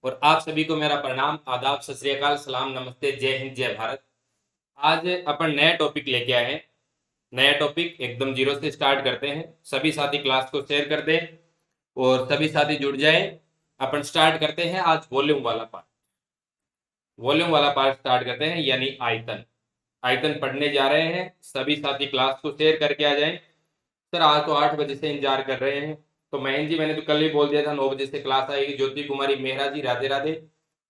और आप सभी को मेरा प्रणाम, आदाब, सत श्री अकाल, सलाम, नमस्ते, जय हिंद, जय भारत। आज अपन नया टॉपिक लेके आए हैं। नया टॉपिक एकदम जीरो से स्टार्ट करते हैं। सभी साथी क्लास को शेयर कर दें और सभी साथी जुड़ जाएं। अपन स्टार्ट करते हैं आज वॉल्यूम वाला पार्ट। वॉल्यूम वाला पार्ट स्टार्ट करते हैं, यानी आयतन। आयतन पढ़ने जा रहे हैं। सभी साथी क्लास को शेयर करके आ जाएं। सर आज तो 8 बजे से इंतजार कर रहे हैं। तो महेंद्र जी, मैंने तो कल ही बोल दिया था 9 बजे से क्लास आएगी। ज्योति कुमारी मेहरा जी, राधे राधे।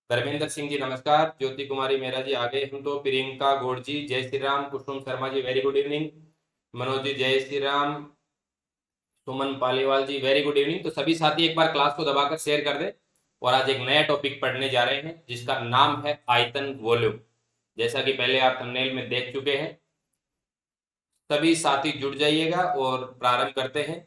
धर्मेंद्र सिंह जी नमस्कार। ज्योति कुमारी मेहरा जी आ गए हम तो। प्रियंका गौड़ जी जय श्री राम। कुसुम Sharma ji very good evening. Manoj ji जय श्री राम। सुमन पालीवाल जी वेरी गुड इवनिंग। तो सभी साथी एक बार क्लास को दबाकर शेयर कर दे। और आज एक नया टॉपिक पढ़ने जा रहे हैं जिसका नाम है आयतन वॉल्यूम। जैसा कि पहले आप थंबनेल में देख चुके हैं। सभी साथी जुड़ जाइएगा और प्रारंभ करते हैं।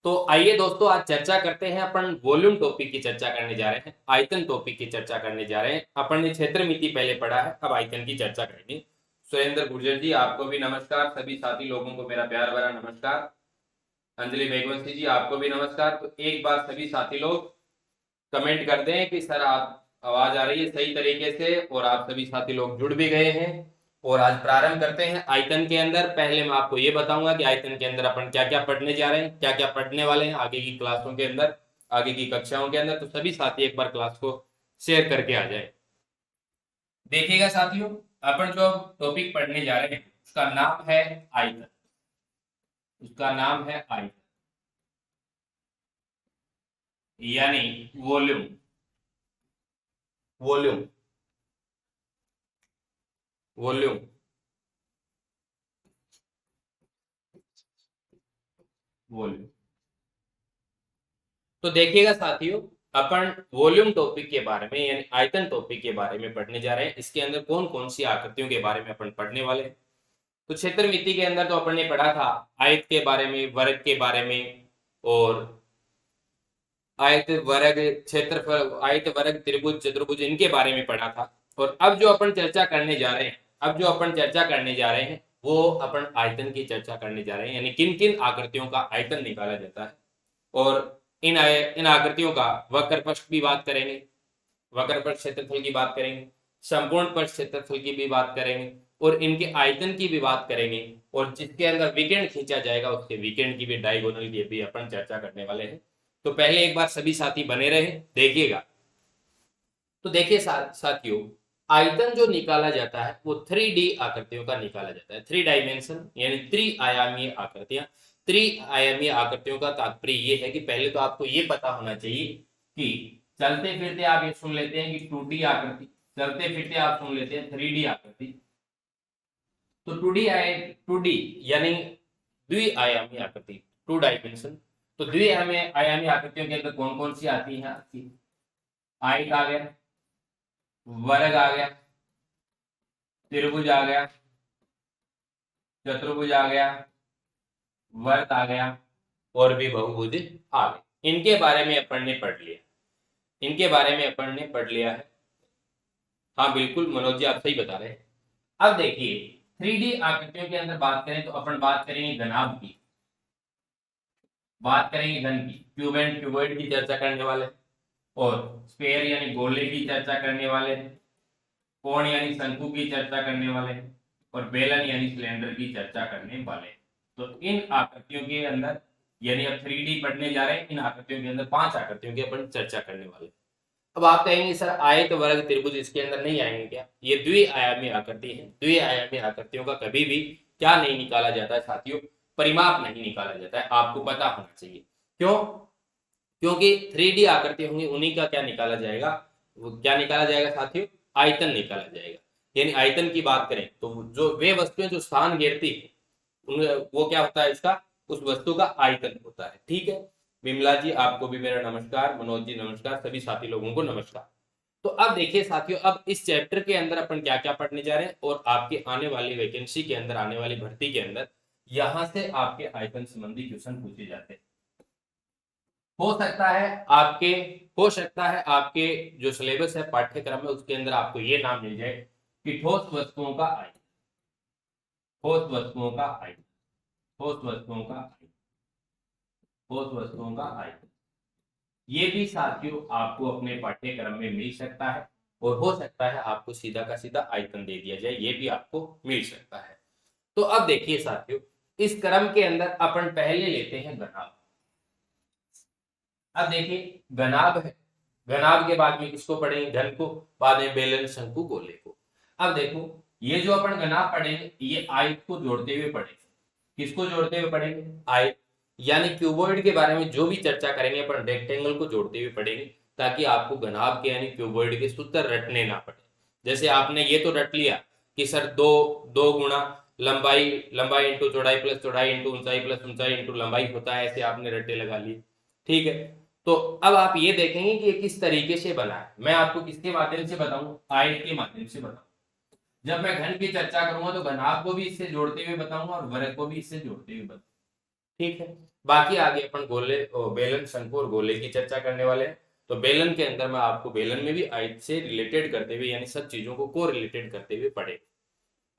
तो आइए दोस्तों, आज चर्चा करते हैं। अपन वॉल्यूम टॉपिक की चर्चा करने जा रहे हैं, आयतन टॉपिक की चर्चा करने जा रहे हैं। अपन ने क्षेत्र मिति पहले पढ़ा है, अब आयतन की चर्चा करेंगे। सुरेंद्र गुर्जर जी आपको भी नमस्कार। सभी साथी लोगों को मेरा प्यार भरा नमस्कार। अंजलि मेघवंशी जी आपको भी नमस्कार। तो एक बार सभी साथी लोग कमेंट कर दें कि सर आप आवाज आ रही है सही तरीके से, और आप सभी साथी लोग जुड़ भी गए हैं। और आज प्रारंभ करते हैं आयतन के अंदर। पहले मैं आपको ये बताऊंगा कि आयतन के अंदर अपन क्या क्या पढ़ने जा रहे हैं, क्या क्या पढ़ने वाले हैं आगे की क्लासों के अंदर, आगे की कक्षाओं के अंदर। तो सभी साथी एक बार क्लास को शेयर करके आ जाए। देखिएगा साथियों, अपन जो टॉपिक पढ़ने जा रहे हैं उसका नाम है आयतन। उसका नाम है आयतन, यानी वॉल्यूम। Volume volume volume. तो देखिएगा साथियों, अपन वॉल्यूम टॉपिक के बारे में यानी आयतन टॉपिक के बारे में पढ़ने जा रहे हैं। इसके अंदर कौन कौन सी आकृतियों के बारे में अपन पढ़ने वाले हैं। तो क्षेत्र मिति के अंदर तो अपन ने पढ़ा था आयत के बारे में, वर्ग के बारे में, और आयत वर्ग क्षेत्रफल, आयत वर्ग त्रिभुज चतुर्भुज, इनके बारे में पढ़ा था। और अब जो अपन चर्चा करने जा रहे हैं, वो अपन आयतन की चर्चा करने जा रहे हैं, यानी किन किन आकृतियों का आयतन निकाला जाता है। और इन आकृतियों का वक्र पृष्ठ भी बात करेंगे, वक्र पृष्ठ क्षेत्रफल की बात करेंगे, संपूर्ण पृष्ठ क्षेत्रफल की भी बात करेंगे, और इनके आयतन की भी बात करेंगे। और जिसके अंदर विकर्ण खींचा जाएगा उसके विकर्ण की भी, डायगोनल की भी अपन चर्चा करने वाले हैं। तो पहले एक बार सभी साथी बने रहे, देखिएगा। तो देखिए साथियों, आयतन जो निकाला जाता है वो 3D आकृतियों का निकाला जाता है। 3 डायमेंशन यानी त्रिआयामीय आकृतियां। त्रिआयामीय आकृतियों का तात्पर्य ये है कि पहले तो आपको ये पता होना चाहिए कि चलते फिरते आप ये सुन लेते हैं कि 2D आकृति, चलते फिरते आप सुन लेते हैं 3D आकृति। तो 2D यानी द्विआयामी आकृति, 2 डायमेंशन। तो द्विआयामी आकृतियों के अंदर कौन कौन सी आती है आपकी? आयत आ गया, वर्ग आ गया, त्रिभुज आ गया, चतुर्भुज आ गया, वर्ग आ गया, और भी बहुभुज आ गए। इनके बारे में अपन ने पढ़ लिया, इनके बारे में अपन ने पढ़ लिया है। हाँ बिल्कुल मनोज जी, आप सही बता रहे हैं। अब देखिए 3D आकृतियों के अंदर बात करें तो अपन बात करेंगे घनाभ की, बात करेंगे घन की। क्यूब एंड क्यूबॉइड की चर्चा करने वाले, और स्फीयर यानी गोले की चर्चा करने वाले, कोण यानी शंकु की चर्चा करने वाले, और बेलन यानी सिलेंडर की चर्चा करने वाले। तो इन आकृतियों के अंदर, यानी अब 3D पढ़ने जा रहे हैं, इन आकृतियों के अंदर 5 आकृतियों की अपन चर्चा करने वाले। अब आप कहेंगे सर आयत वर्ग त्रिभुज इसके अंदर नहीं आएंगे क्या? ये द्विआयामी आकृति है। द्विआयामी आकृतियों का कभी भी क्या नहीं निकाला जाता है साथियों? परिमाप नहीं निकाला जाता है, आपको पता होना चाहिए। क्यों? क्योंकि 3D आकृति होंगी, उन्हीं का क्या निकाला जाएगा? वो क्या निकाला जाएगा साथियों? आयतन निकाला जाएगा। यानी आयतन की बात करें तो जो वे वस्तुएं जो स्थान घेरती है, वो क्या होता है इसका? उस वस्तु का आयतन होता है। ठीक है, विमला जी आपको भी मेरा नमस्कार, मनोज जी नमस्कार, सभी साथी लोगों को नमस्कार। तो अब देखिए साथियों, अब इस चैप्टर के अंदर अपन क्या क्या पढ़ने जा रहे हैं, और आपके आने वाली वैकेंसी के अंदर, आने वाली भर्ती के अंदर यहां से आपके आयतन संबंधी क्वेश्चन पूछे जाते हैं। हो सकता है आपके हो सकता है आपके जो सिलेबस है, पाठ्यक्रम है, उसके अंदर आपको ये नाम मिल जाए कि ठोस वस्तुओं का आयतन, ठोस वस्तुओं का आयतन, ठोस वस्तुओं का आयतन, ठोस वस्तुओं का आयतन। ये भी साथियों आपको अपने पाठ्यक्रम में मिल सकता है और हो सकता है आपको सीधा का सीधा आयतन दे दिया जाए, ये भी आपको मिल सकता है। तो अब देखिए साथियों, इस क्रम के अंदर अपन पहले लेते हैं घनाभ। अब देखिए घनाभ है, घनाभ के बाद में किसको पढ़ेंगे, घन को, बाद में बेलन, शंकु, गोले को। अब देखो ये जो अपन घनाभ पढ़ेंगे ये आयत को जोड़ते हुए पढ़ेंगे। किसको जोड़ते हुए पढ़ेंगे, आयत, यानी क्यूबॉइड के बारे में जो भी चर्चा करेंगे अपन रेक्टेंगल को जोड़ते हुए पढ़ेंगे, ताकि आपको घनाभ के यानी क्यूबॉइड के सूत्र रटने ना पड़े। जैसे आपने ये तो रट लिया कि सर दो गुणा लंबाई इंटू चौड़ाई प्लस चौड़ाई इंटू ऊंचाई प्लस ऊंचाई इंटू लंबाई होता है, ऐसे आपने रट्टे लगा लिए, ठीक है। तो अब आप ये देखेंगे कि ये किस तरीके से बना है। मैं आपको किसके माध्यम से बताऊं, आयत के माध्यम से बताऊं। जब मैं घन की चर्चा करूंगा तो घनाभ को भी इससे जोड़ते हुए बताऊंगा और वर्ग को भी इससे जोड़ते हुए बताऊंगा, ठीक है। बाकी आगे अपन गोले, बेलन, शंकु और गोले की चर्चा करने वाले हैं। तो बेलन के अंदर मैं आपको बेलन में भी आयत से रिलेटेड करते हुए यानी सब चीजों को को रिलेटेड करते हुए पढ़े।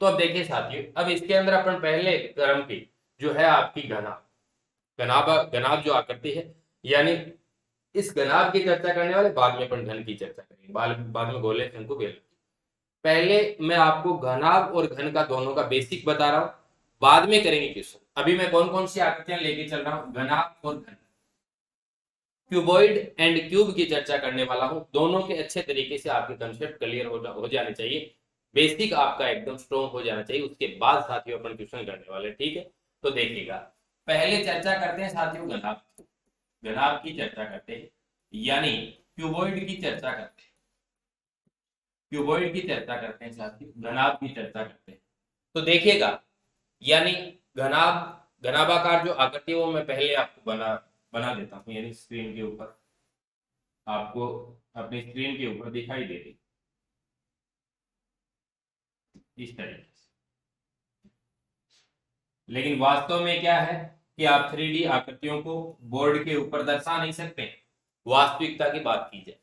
तो अब देखिए साथियों, अब इसके अंदर अपन पहले क्रम की जो है आपकी घनाभ जो आकृति है, यानी इस घनाभ की चर्चा करने वाले, बाद में अपन घन की चर्चा करेंगे, बाद में गोले, शंकु, बेलन। पहले मैं आपको घनाभ और घन का दोनों का बेसिक बता रहा हूं, बाद में करेंगे क्वेश्चन। अभी मैं कौन कौन सी आकृतियां लेके चल रहा हूं, घनाभ और घन, क्यूबॉइड एंड क्यूब की चर्चा करने वाला हूं। दोनों के अच्छे तरीके से आपके कंसेप्ट क्लियर हो जाने चाहिए, बेसिक आपका एकदम स्ट्रॉन्ग हो जाना चाहिए, उसके बाद साथियों अपन क्वेश्चन करने वाले, ठीक है। तो देखिएगा, पहले चर्चा करते हैं साथियों घनाभ की चर्चा करते हैं, यानी क्यूबॉइड की चर्चा करते हैं, क्यूबॉइड की चर्चा करते हैं साथियों, घनाभ की चर्चा करते हैं। तो देखिएगा, यानी घनाभाकार जो आकृति है वो मैं पहले आपको बना देता हूँ, यानी स्क्रीन के ऊपर आपको अपनी स्क्रीन के ऊपर दिखाई दे रही इस तरीके से। लेकिन वास्तव में क्या है कि आप 3D आकृतियों को बोर्ड के ऊपर दर्शा नहीं सकते, वास्तविकता की बात की जाए।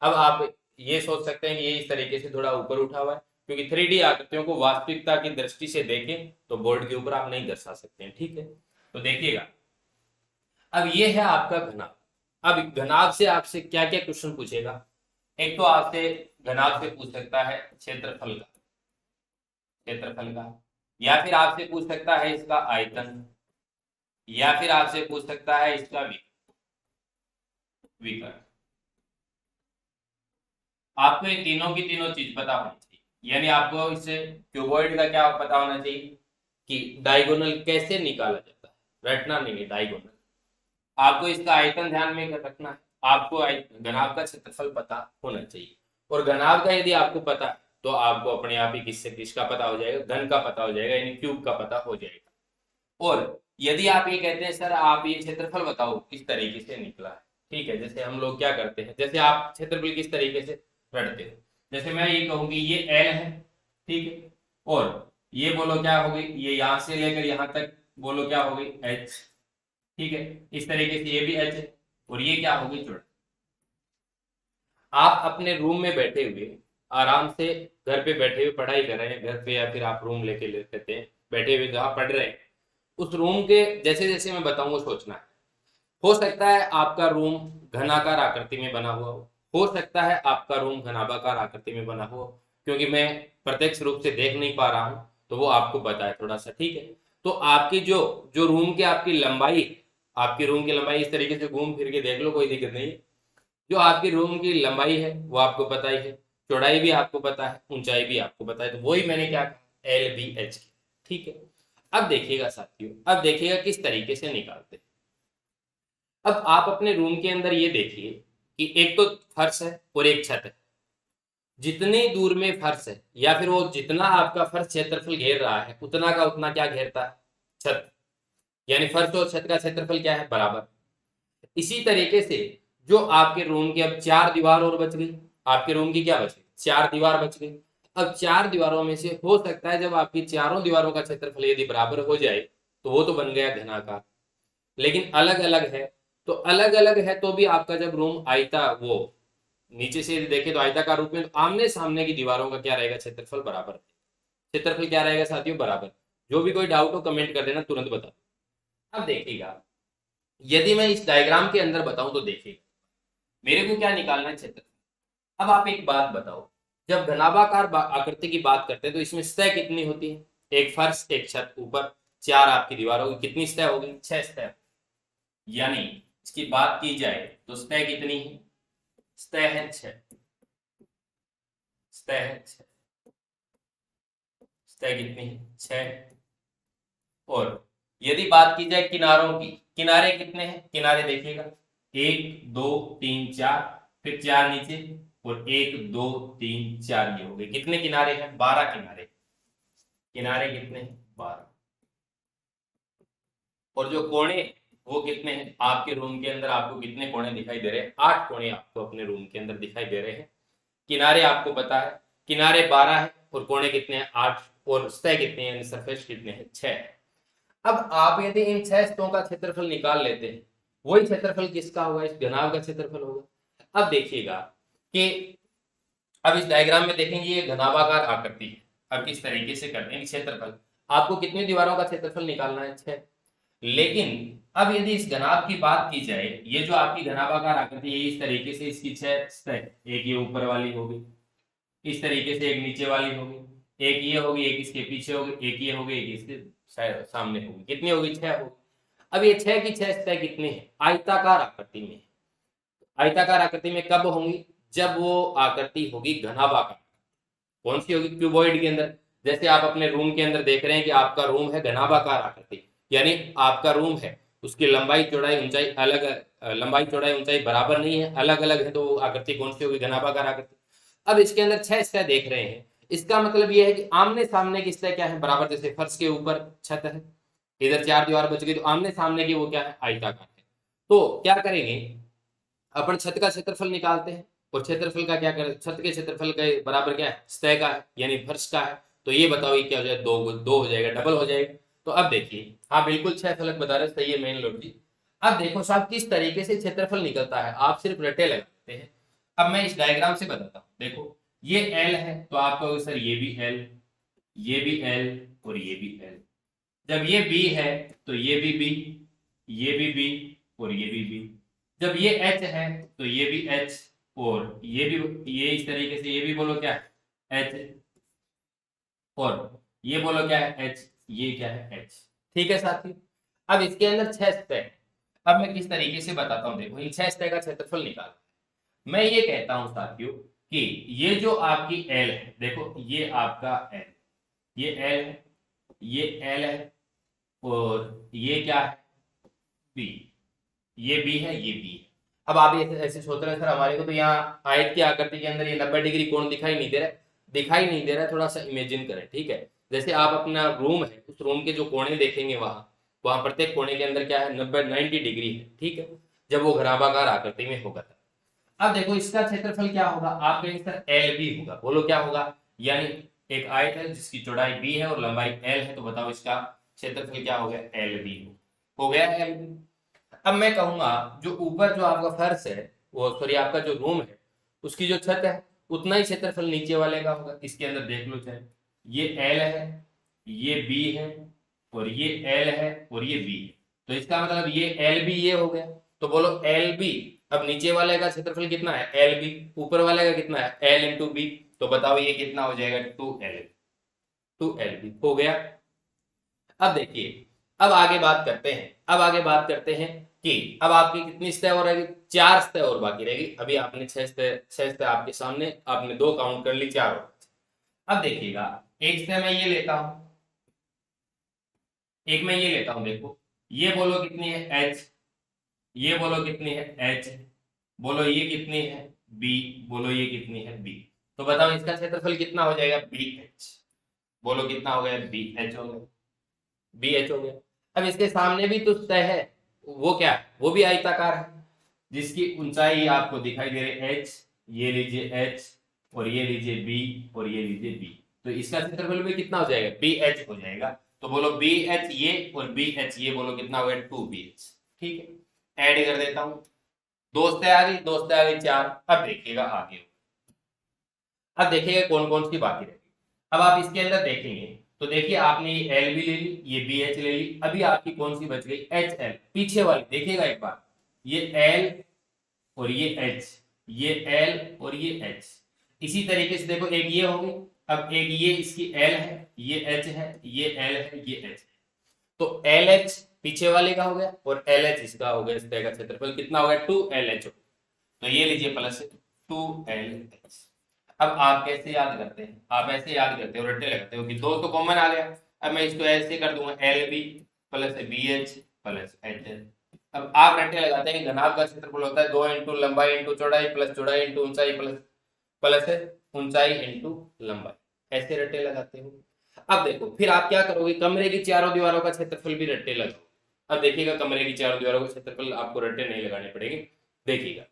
अब आप ये सोच सकते हैं कि ये इस तरीके से थोड़ा ऊपर उठा हुआ है, क्योंकि 3D आकृतियों को वास्तविकता की दृष्टि से देखें तो बोर्ड के ऊपर आप नहीं दर्शा सकते हैं, ठीक है। तो देखिएगा, अब ये है आपका घनाभ। अब घनाभ से आपसे क्या क्या क्वेश्चन पूछेगा, एक तो आपसे घनाभ से पूछ सकता है क्षेत्रफल का, या फिर आपसे पूछ सकता है इसका आयतन, या फिर आपसे पूछ सकता है इसका विकर्ण। आपको ये तीनों की तीनों चीज पता होनी चाहिए, यानी आपको इससे क्यूबॉइड का क्या पता होना चाहिए कि डायगोनल कैसे निकाला जाता है, रटना नहीं है डायगोनल। आपको इसका आयतन ध्यान में रखना है, आपको घनाभ का क्षेत्रफल पता होना चाहिए, और घनाभ का यदि आपको पता है तो आपको अपने आप ही किसका पता हो जाएगा, घन का पता हो जाएगा, यानी क्यूब का पता हो जाएगा। और यदि आप ये कहते हैं सर आप ये क्षेत्रफल बताओ किस तरीके से निकला है, ठीक है। जैसे हम लोग क्या करते हैं, जैसे आप क्षेत्रफल किस तरीके से रटते हो, जैसे मैं ये कहूंगी ये L है, ठीक है, और ये बोलो क्या हो गई, ये यहां से लेकर यहां तक बोलो क्या हो गई H, ठीक है। इस तरीके से ये भी H है, और ये क्या हो गई चौड़ाई। आप अपने रूम में बैठे हुए आराम से घर पे बैठे हुए पढ़ाई कर रहे हैं, घर पे या फिर आप रूम लेके लेते हैं, बैठे हुए जहां पढ़ रहे हैं उस रूम के जैसे जैसे मैं बताऊंगा सोचना है। हो सकता है आपका रूम घनाकार आकृति में बना हुआ हो सकता है आपका रूम घनाभाकार आकृति में बना हुआ, क्योंकि मैं प्रत्यक्ष रूप से देख नहीं पा रहा हूं तो वो आपको पता है थोड़ा सा, ठीक है। तो आपकी जो जो रूम की आपकी रूम की लंबाई इस तरीके से घूम फिर के देख लो, कोई दिक्कत नहीं है। जो आपकी रूम की लंबाई है वो आपको पता ही है, चौड़ाई भी आपको पता है, ऊंचाई भी आपको पता है, तो वही मैंने क्या कहा LBH, ठीक है। अब देखिएगा साथियों, अब देखिएगा किस तरीके से निकालते हैं। अब आप अपने रूम के अंदर ये देखिए कि एक तो फर्श है और एक छत है। जितनी दूर में फर्श है या फिर वो जितना आपका फर्श क्षेत्रफल घेर रहा है उतना का उतना क्या घेरता है, छत, यानी फर्श और छत का क्षेत्रफल क्या है, बराबर। इसी तरीके से जो आपके रूम की अब 4 दीवार और बच गई, आपके रूम की क्या बच गई, 4 दीवार बच गई। अब 4 दीवारों में से हो सकता है जब आपकी चारों दीवारों का क्षेत्रफल यदि बराबर हो जाए तो वो तो बन गया घनाकार, लेकिन अलग अलग है। तो अलग अलग है तो भी आपका जब रूम वो नीचे से देखे तो आयताकार रूप में, तो आमने सामने की दीवारों का क्या रहेगा, क्षेत्रफल बराबर, क्षेत्रफल क्या रहेगा साथियों, बराबर। जो भी कोई डाउट हो कमेंट कर देना, तुरंत बता। अब देखिएगा, यदि मैं इस डायग्राम के अंदर बताऊं तो देखिए मेरे को क्या निकालना है, क्षेत्रफल। अब आप एक बात बताओ, जब घनाभाकार आकृति की बात करते हैं तो इसमें सतह कितनी होती है, एक फर्श, एक छत, ऊपर 4 आपकी दीवार होगी, कितनी सतह होगी, 6 सतह। यानी इसकी बात की जाए तो सतह कितनी है, सतह है 6, सतह है 6, सतह कितनी है 6। और यदि बात की जाए किनारों की, किनारे कितने हैं, किनारे देखिएगा 1 2 3 4, फिर 4 नीचे, और 1 2 3 4 ये हो गए, कितने किनारे हैं, 12 किनारे। किनारे कितने हैं, 12। और जो कोणे वो कितने हैं, आपके रूम के अंदर आपको कितने कोणे दिखाई दे रहे हैं, 8 कोणे आपको अपने रूम के अंदर दिखाई दे रहे हैं। किनारे आपको पता है, किनारे 12 है और कोणे कितने हैं, 8, और सतह कितने हैं, सरफेस कितने हैं, 6। अब आप यदि इन 6 सतहों का क्षेत्रफल निकाल लेते हैं, वही क्षेत्रफल किसका होगा, इस घनाभ का क्षेत्रफल होगा। अब देखिएगा कि अब इस डायग्राम में देखेंगे ये घनाभाकार आकृति है। अब किस तरीके से करते हैं क्षेत्रफल, आपको कितनी दीवारों का क्षेत्रफल निकालना है, 6। लेकिन अब यदि इस घनाभ की बात की जाए, ये जो आपकी घनाभाकार आकृति है इस तरीके से, इसकी 6 सतह, एक ये ऊपर वाली होगी, इस तरीके से एक नीचे वाली होगी, एक ये होगी, एक इसके पीछे होगी, एक ये होगी, एक इसके सामने होगी, कितनी होगी, 6 होगी। अब ये 6 की 6 सतह कितनी है, आयताकार आकृति में। आयताकार आकृति में कब होंगी, जब वो आकृति होगी घनाभाकार। कौन सी होगी, क्यूबॉइड के अंदर। जैसे आप अपने रूम के अंदर देख रहे हैं कि आपका रूम है घनाभाकार आकृति, यानी आपका रूम है उसकी लंबाई चौड़ाई ऊंचाई अलग, लंबाई चौड़ाई ऊंचाई बराबर नहीं है, अलग अलग है, तो आकृति कौन सी होगी, घनाभाकार आकृति। अब इसके अंदर 6 सतह देख रहे हैं, इसका मतलब यह है कि आमने सामने की सतह क्या है, बराबर। जैसे फर्श के ऊपर छत है, इधर 4 दीवार बच गई, तो आमने सामने की वो क्या है, आयताकार है। तो क्या करेंगे, अपन छत का क्षेत्रफल निकालते हैं, और क्षेत्रफल का क्या करें, छत के क्षेत्रफल के बराबर क्या है, सतह का है, यानी फर्श का है। तो ये बताओ ये क्या हो जाएगा, 2 हो जाएगा, डबल हो जाएगा। तो अब देखिए, हाँ बिल्कुल 6 फलक बता रहे, सही है मेन लॉजिक। अब देखो साहब किस तरीके से क्षेत्रफल निकलता है, आप सिर्फ रटे लगाते हैं। अब मैं इस डायग्राम से बताता हूँ, देखो ये एल है, तो आप कहोगे सर ये भी एल, ये भी एल, और ये भी एल। जब ये बी है तो ये भी बी, ये भी बी, और ये भी बी। जब ये एच है तो ये भी एच, और ये भी, ये इस तरीके से, ये भी बोलो क्या है, एच, और ये बोलो क्या है, एच, ये क्या है, एच। ठीक है साथी। अब इसके अंदर 6 सतह, अब मैं किस तरीके से बताता हूँ, देखो इन 6 सतह का क्षेत्रफल निकाल। मैं ये कहता हूं साथियों कि ये जो आपकी एल है, देखो ये आपका एल, ये एल है, ये एल है, और ये क्या है, बी, ये बी है, ये बी है। अब आप ऐसे सोच रहे हैं सर हमारे को तो यहाँ आयत की आकृति के अंदर ये 90 डिग्री कोण दिखाई नहीं दे रहा है, दिखाई नहीं दे रहा है, थोड़ा सा इमेजिन करें, ठीक है। जैसे आप अपना रूम है, उस रूम के जो कोने देखेंगे, वहां प्रत्येक कोने के अंदर क्या है, 90 डिग्री है, ठीक है, जब वो घनाभाकार आकृति में होगा। अब देखो इसका क्षेत्रफल क्या होगा, आप कहेंगे सर एल बी होगा, बोलो क्या होगा, यानी एक आयत है जिसकी चौड़ाई बी है और लंबाई एल है, तो बताओ इसका क्षेत्रफल क्या हो गया, एल बी हो गया, एल बी। अब मैं कहूंगा जो ऊपर जो आपका फर्श है, वो सॉरी आपका जो रूम है, उसकी जो छत है उतना ही क्षेत्रफल नीचे वाले का होगा। इसके अंदर देख लो, चाहे ये एल है, ये बी है, और ये एल है, और ये बी है, तो इसका मतलब ये एल बी ये हो गया। तो बोलो एल बी, अब नीचे वाले का क्षेत्रफल कितना है, एल बी, ऊपर वाले का कितना है, एल इंटू बी, तो बताओ ये कितना हो जाएगा, 2 एल बी हो गया। अब देखिए, अब आगे बात करते हैं, अब आगे बात करते हैं कि अब आपकी कितनी सतह और रहेगी, 4 सतह और बाकी रहेगी। अभी आपने 6 सतह आपके सामने, आपने 2 काउंट कर ली, 4 और। अब देखिएगा, एक सतह मैं ये लेता हूं, एक मैं ये लेता हूं, देखो ये बोलो कितनी है, एच, ये बोलो कितनी है, एच, बोलो ये कितनी है, बी, बोलो ये कितनी है, बी। तो बताओ इसका क्षेत्रफल कितना हो जाएगा, बी एच, बोलो कितना हो गया, बी एच हो गया, बी एच हो गया। अब इसके सामने भी तो सतह है, वो क्या है, वो भी आयताकार है, जिसकी ऊंचाई आपको दिखाई दे रही है, एच, ये लीजिए एच, और ये लीजिए बी, और ये लीजिए बी। तो इसका क्षेत्रफल भी कितना हो जाएगा, बी एच हो जाएगा। तो बोलो बी एच ये और बी एच ये, बोलो कितना हो गया, 2bh। ठीक है, ऐड कर देता हूं, दोस्त आ गई, दोस्त आ गई 4। अब देखिएगा आगे, अब देखिएगा कौन कौन सी बाकी रहेगी। अब आप इसके अंदर देखेंगे तो देखिए, आपने ये एल भी ले ली, ये बी एच ले ली, अभी आपकी कौन सी बच गई, एच एल, पीछे वाली देखिएगा एक बार, ये एल और ये H, ये L और ये H। इसी तरीके से देखो एक ये होगी, अब एक ये इसकी L है, ये H है, ये L है, ये H है। तो LH पीछे वाले का हो गया और LH इसका हो गया। इस तरह का क्षेत्रफल कितना हो गया 2LH। तो ये लीजिए प्लस 2LH। अब आप कैसे याद करते हैं, आप ऐसे याद करते हो, रट्टे लगाते हो कि दो तो कॉमन आ गया। अब मैं इसको ऐसे कर दूंगा LB plus BH plus HL। अब आप रट्टे लगाते हैं कि घनाभ का क्षेत्रफल होता है 2 इंटू लंबाई इंटू चौड़ाई प्लस चौड़ाई इंटू ऊंचाई प्लस प्लस ऊंचाई इंटू लंबाई, ऐसे रट्टे लगाते हो। अब देखो फिर आप क्या करोगे, कमरे की चारों दीवारों का क्षेत्रफल भी रट्टे लगाओ। अब देखिएगा कमरे की चारों दीवारों का क्षेत्रफल आपको रट्टे नहीं लगाने पड़ेंगे, देखिएगा।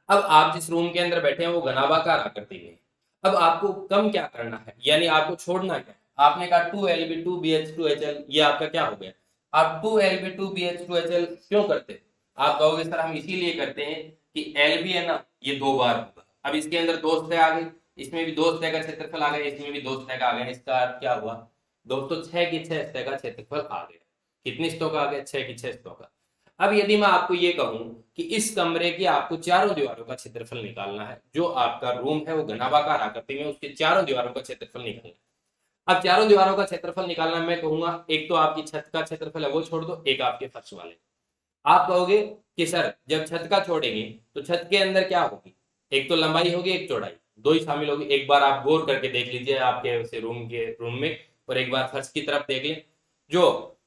अब आप जिस रूम के अंदर बैठे हैं वो घनाभाकार आकृति में, अब आपको कम क्या करना है, यानी आपको छोड़ना क्या है। आपने कहा 2LB 2BH 2HL, ये आपका क्या हो गया। आप 2LB 2BH 2HL क्यों करते हैं, आप कहोगे सर हम इसीलिए करते हैं कि LB है ना ये 2 बार होगा। अब इसके अंदर 2 सतह आ गई, इसमें भी 2 सतह का क्षेत्रफल आ गया, इसमें भी 2 सतह का आ गया। इसका अर्थ क्या हुआ दोस्तों, 6 की 6 सतह का क्षेत्रफल आ गया। कितनी सतहों का आ गया, 6 की 6 सतहों का। अब यदि मैं आपको ये कहूं कि इस कमरे की आपको चारों दीवारों का क्षेत्रफल निकालना है, जो आपका रूम है वो घनाभाकार आकृति में, उसके चारों दीवारों का क्षेत्रफल निकालना है। अब चारों दीवारों का क्षेत्रफल निकालना मैं कहूंगा एक तो आपकी छत का क्षेत्रफल है वो छोड़ दो, एक आपके फर्श वाले। आप कहोगे कि सर जब छत का छोड़ेंगे तो छत के अंदर क्या होगी, एक तो लंबाई होगी एक चौड़ाई, दो ही शामिल होगी। एक बार आप गौर करके देख लीजिए आपके रूम में, और एक बार फर्श की तरफ देख लें। जो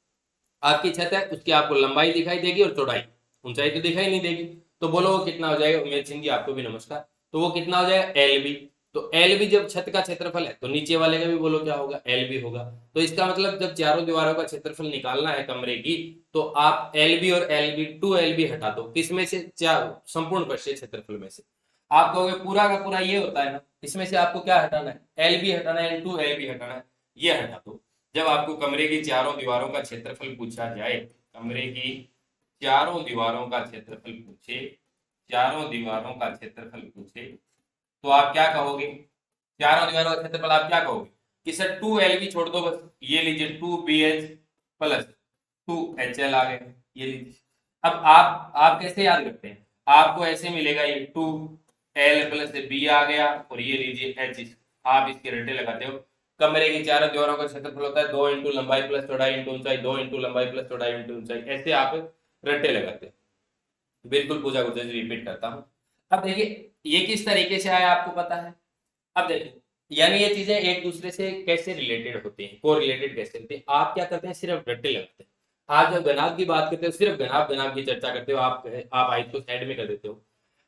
आपकी छत है उसकी आपको लंबाई दिखाई देगी और चौड़ाई, ऊंचाई तो दिखाई नहीं देगी। तो बोलो वो कितना हो जाएगा, उमेश सिंह जी आपको भी नमस्कार। तो वो कितना हो जाएगा LB। तो LB जब छत का क्षेत्रफल है तो नीचे वाले का भी बोलो क्या होगा, LB होगा। तो इसका मतलब जब चारों दीवारों का क्षेत्रफल निकालना है कमरे की, तो आप LB और LB 2LB हटा दो, किसमें से, संपूर्ण पृष्ठीय क्षेत्रफल में से। आप कहोगे पूरा का पूरा ये होता है ना, इसमें से आपको क्या हटाना है, LB हटाना है, 2LB हटाना है, ये हटा दो। जब आपको कमरे की चारों दीवारों का क्षेत्रफल पूछा जाए, कमरे की चारों दीवारों का क्षेत्रफल पूछे, चारों दीवारों का क्षेत्रफल पूछे, तो आप क्या कहोगे, चारों दीवारों का क्षेत्रफल आप क्या कहोगे कि सर 2LB छोड़ दो बस, ये लीजिए 2BH प्लस 2HL आ गए, ये लीजिए। अब आप कैसे याद करते हैं, आपको ऐसे मिलेगा ये 2L प्लस B आ गया और ये लीजिए H, आप इसके रट्टे लगाते हो। कमरे की चारों दीवारों का क्षेत्रफल होता है 2 इंटू लंबाई प्लस चौड़ाई इंटू ऊंचाई, 2 इंटू लंबाई प्लस चौड़ाई इंटू ऊंचाई, ऐसे आप रट्टे लगाते हैं। बिल्कुल पूजा गुर्जर जी रिपीट करता हूं। अब देखिए ये किस तरीके से आया आपको पता है। अब देखिए यानी ये चीजें एक दूसरे से कैसे रिलेटेड होती हैं, को रिलेटेड कैसे होती है। आप क्या करते हैं, सिर्फ रट्टे लगाते हैं। आप जब घनाभ की बात करते हो सिर्फ घनाभ की चर्चा करते हो, आप आयत को साइड में कर देते हो।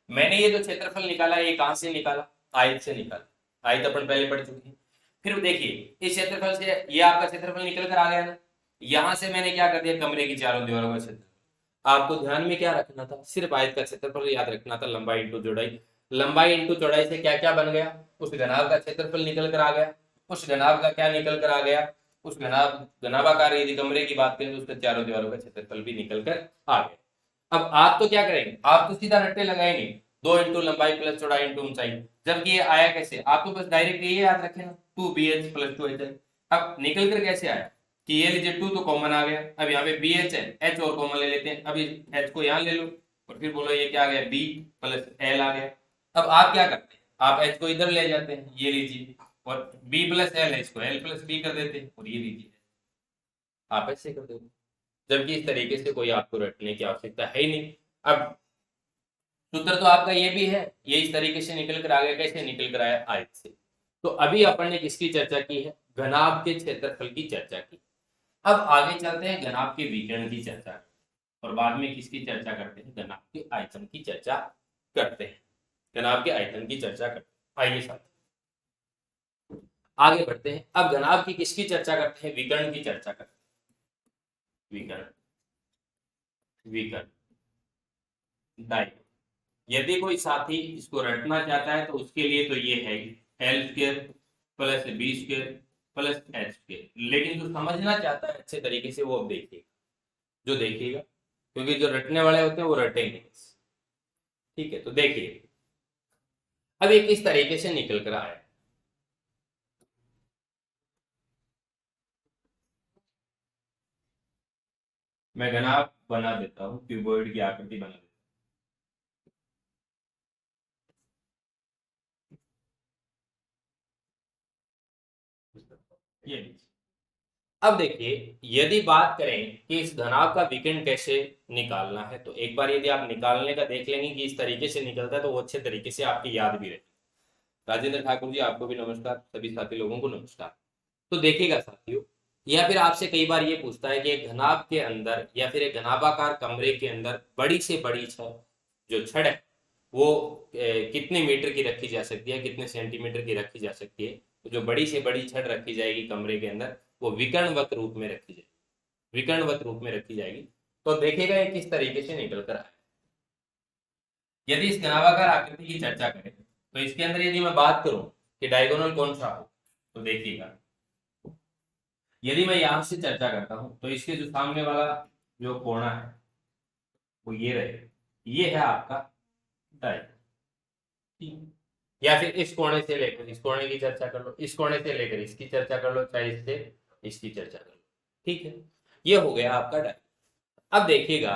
मैंने ये जो क्षेत्रफल निकाला ये कहां से निकाला, आयत से निकाला। आयत अपन पहले पढ़ चुके हैं। फिर देखिए इस क्षेत्रफल से ये आपका क्षेत्रफल निकल कर आ गया ना, यहां से मैंने क्या कर दिया, कमरे की चारों दीवारों का क्षेत्रफल। आपको ध्यान में क्या रखना था, सिर्फ आयत का क्षेत्रफल याद रखना था, लंबाई इंटू चौड़ाई। लंबाई इंटू चौड़ाई से क्या क्या बन गया, उस घनाभ का क्षेत्रफल निकल कर आ गया। उस घनाभ का क्या निकल कर आ गया, उस घनाभाकार यदि कमरे की बात करें तो उसके चारों दीवारों का क्षेत्रफल भी निकल कर आ गया। अब आप तो क्या करेंगे, आप तो सीधा रट्टे लगाएंगे, 2 इंटू लंबाई प्लस चौड़ाई इंटू ऊंचाई। जबकि ये आया कैसे, आप तो बस डायरेक्ट ये याद रखे ना 2BH प्लस 2HL। अब निकल कर कैसे आया कि ये लीजिए 2 तो कॉमन आ गया, अब यहाँ पे BH है, H और कॉमन ले लेते हैं, अभी H को यहाँ ले लो और फिर बोलो ये क्या आ गया B प्लस L आ गया। अब आप क्या करते हैं, आप H को इधर ले जाते हैं, ये लीजिए, और B प्लस L है इसको L प्लस B कर देते हैं और ये लीजिए, आप ऐसे कर देते। जबकि इस तरीके से कोई आपको रटने की आवश्यकता है ही नहीं। अब सूत्र तो आपका ये भी है, ये इस तरीके से निकल कर आ गया, कैसे निकल कर आया, आयत से। तो अभी अपन ने किसकी चर्चा की है, घनाभ के क्षेत्रफल की चर्चा की। अब आगे चलते हैं घनाभ के विकर्ण की चर्चा, और बाद में किसकी चर्चा करते हैं, घनाभ के आयतन की चर्चा करते हैं। घनाभ के आयतन की चर्चा करते हैं, आइए साथ आगे बढ़ते हैं। अब घनाभ की किसकी चर्चा करते हैं, विकर्ण की चर्चा करते हैं। विकर्ण, विकर्ण डाई। यदि कोई साथी इसको रटना चाहता है तो उसके लिए तो ये है L² plus B² plus H²। लेकिन जो समझना चाहता है अच्छे तरीके से वो अब देखिएगा, जो देखिएगा, क्योंकि जो रटने वाले होते हैं वो रटेंगे। ठीक है, तो देखिए अब ये किस तरीके से निकल कर आया। मैं घनाभ बना देता हूं, क्यूबॉइड की आकृति बना देता ये लीजिए। अब देखिए यदि बात करें कि इस घनाभ का विकर्ण कैसे निकालना है, तो एक बार यदि आप निकालने का देख लेंगे कि इस तरीके से निकलता है तो वो अच्छे तरीके से आपकी याद भी रहेगी। राजेंद्र ठाकुर जी आपको भी नमस्कार, सभी साथी लोगों को नमस्कार। तो देखिएगा साथियों, या फिर आपसे कई बार ये पूछता है कि एक घनाभ के अंदर या फिर एक घनाभाकार कमरे के अंदर बड़ी से बड़ी छड़, जो छड़ है वो कितने मीटर की रखी जा सकती है, कितने सेंटीमीटर की रखी जा सकती है। तो जो बड़ी से बड़ी छड़ रखी जाएगी कमरे के अंदर वो विकर्णवत रूप में रखी जाएगी, विकर्णवत रूप में रखी जाएगी। तो देखिएगा ये किस तरीके से निकल कर आए। यदि इस घनाभाकार आकृति की चर्चा करें तो इसके अंदर यदि मैं बात करूं कि डायगोनल कौन सा हो, तो देखिएगा यदि मैं यहां से चर्चा करता हूं तो इसके जो सामने वाला जो कोना है वो ये रहे, ये है आपका डायगोनल। या फिर इस कोने से लेकर इस कोने की चर्चा कर लो, इस कोने से लेकर इसकी चर्चा कर लो, चाहे इससे इसकी चर्चा कर लो, ठीक है। ये हो गया आपका डायगोनल। अब देखिएगा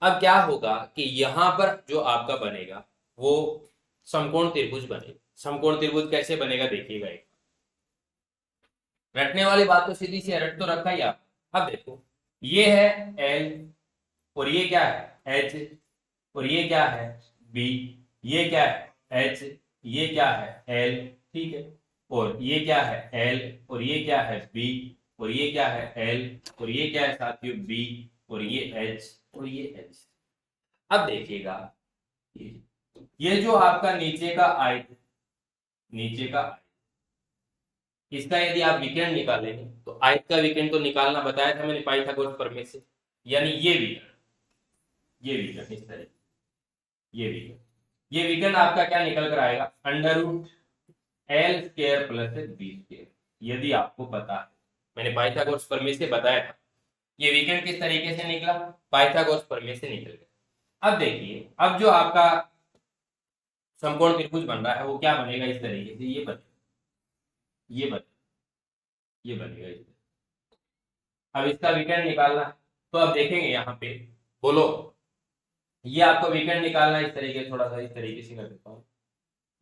अब क्या होगा कि यहां पर जो आपका बनेगा वो समकोण त्रिभुज बनेगा। समकोण त्रिभुज कैसे बनेगा देखिएगा। एक रटने वाली बात तो सीधी सी रट तो रखा ही आप। अब देखो ये है एल और ये क्या है एच और ये क्या है बी, ये क्या है एच, ये क्या है एल, ठीक है। और ये क्या है एल और ये क्या है बी और ये क्या है एल और ये क्या है साथियों बी और ये एच और ये एच। अब देखिएगा ये जो आपका नीचे का आयत, नीचे का इसका यदि आप विकर्ण निकालेंगे तो आयत का विकर्ण तो निकालना बताया था मैंने पाइथागोरस प्रमेय से, यानी ये विकर्ण, ये विकर्ण इस तरह, ये विकर्ण आपका क्या निकल कर आएगा under root L square plus B square. यदि आपको पता है मैंने पाइथागोरस प्रमेय से बताया था ये विकर्ण किस तरीके से निकला, पाइथागोरस प्रमेय से निकल गया। अब देखिए अब जो आपका समकोण त्रिभुज बन रहा है वो क्या बनेगा इस तरीके से, ये बनेगा, ये बनेगा, ये बनेगा इस तरह। अब इसका विकर्ण निकालना है तो अब देखेंगे यहाँ पे, बोलो ये आपको विकर्ण निकालना है इस तरीके, थोड़ा सा इस तरीके से कर देता हूँ।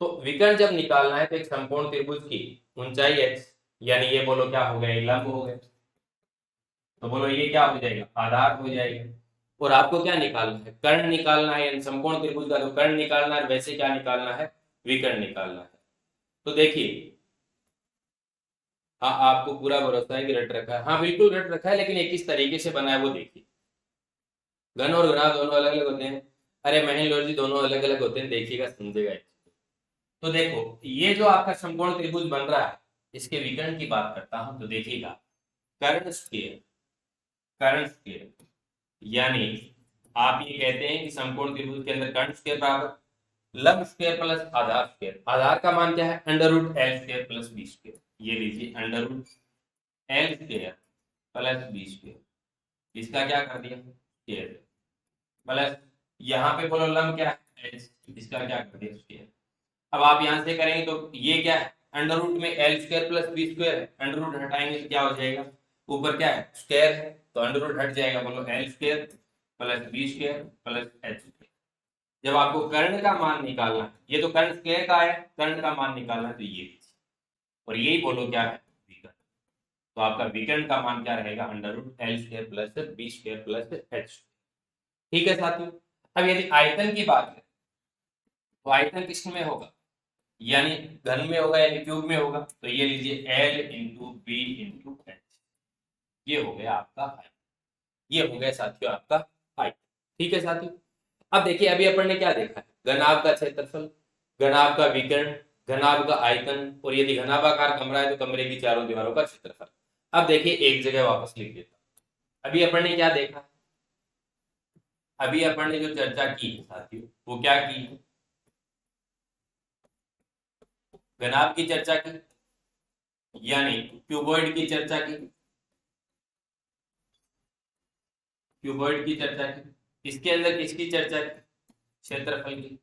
तो विकर्ण जब निकालना है तो एक समकोण त्रिभुज की ऊंचाई x, यानी ये बोलो क्या हो गया लंब हो गया, तो बोलो ये क्या हो जाएगा आधार हो जाएगा। और आपको क्या निकालना है कर्ण निकालना है, यानी समकोण त्रिभुज का जो कर्ण निकालना है वैसे क्या निकालना है विकर्ण निकालना है। तो देखिए हाँ आपको पूरा भरोसा है कि रट रखा है, हाँ बिल्कुल रट रखा है, लेकिन एक किस तरीके से बना है वो देखिए। घन और घनाभ दोनों अलग अलग होते हैं, अरे महेंद्र जी दोनों अलग अलग होते हैं, देखिएगा समझेगा। तो देखो ये जो आपका समकोण त्रिभुज बन रहा है इसके विकर्ण की बात करता हूं तो देखिएगा कर्ण स्क्वायर, कर्ण स्क्वायर यानी आप ये कहते हैं कि समकोण त्रिभुज के अंदर कर्ण स्क्वायर बराबर लंब स्क्वायर प्लस आधार स्क्वायर। आधार का मान क्या है under root L square plus B square, ये लीजिए under root L square plus B square, इसका क्या कर दिया स्क्वायर प्लस यहाँ पे बोलो लंब क्या है एच, इसका क्या कर दिया स्क्वायर। अब आप यहां से करेंगे तो ये क्या है अंडर रूट में L square plus B square है, अंडर रूट हटाएंगे तो क्या हो जाएगा ऊपर क्या है स्क्वायर है तो अंडर रूट हट जाएगा, बोलो L square plus B square plus H square. जब आपको कर्ण का मान निकालना है, ये तो कर्ण स्क्वायर का है, कर्ण का मान निकालना है तो ये और यही बोलो क्या है विकर्ण। तो आपका विकर्ण का मान क्या रहेगा under root L square plus B square plus H. ठीक है साथियों। अब यदि आयतन की बात करें तो आयतन किस में होगा, यानी घन में होगा यानी क्यूब में होगा, तो ये लीजिए L into B into H, ये हो गया आपका हाइट, ये हो गया साथियों आपका हाइट। ठीक है साथियों। अब देखिए अभी अपन ने क्या देखा है घनाभ का क्षेत्रफल, घनाभ का विकर्ण, घनाभ का आयतन, और यदि घनाभाकार कमरा है तो कमरे की चारों दीवारों का क्षेत्रफल। अब देखिए एक जगह वापस लिख देता हूं। अभी अपन ने क्या देखा, अभी अपन ने जो चर्चा की है साथियों वो क्या की, घनाभ की चर्चा की, यानी क्यूबॉइड की चर्चा की, क्यूबॉइड की चर्चा की। इसके अंदर किसकी चर्चा की क्षेत्रफल की।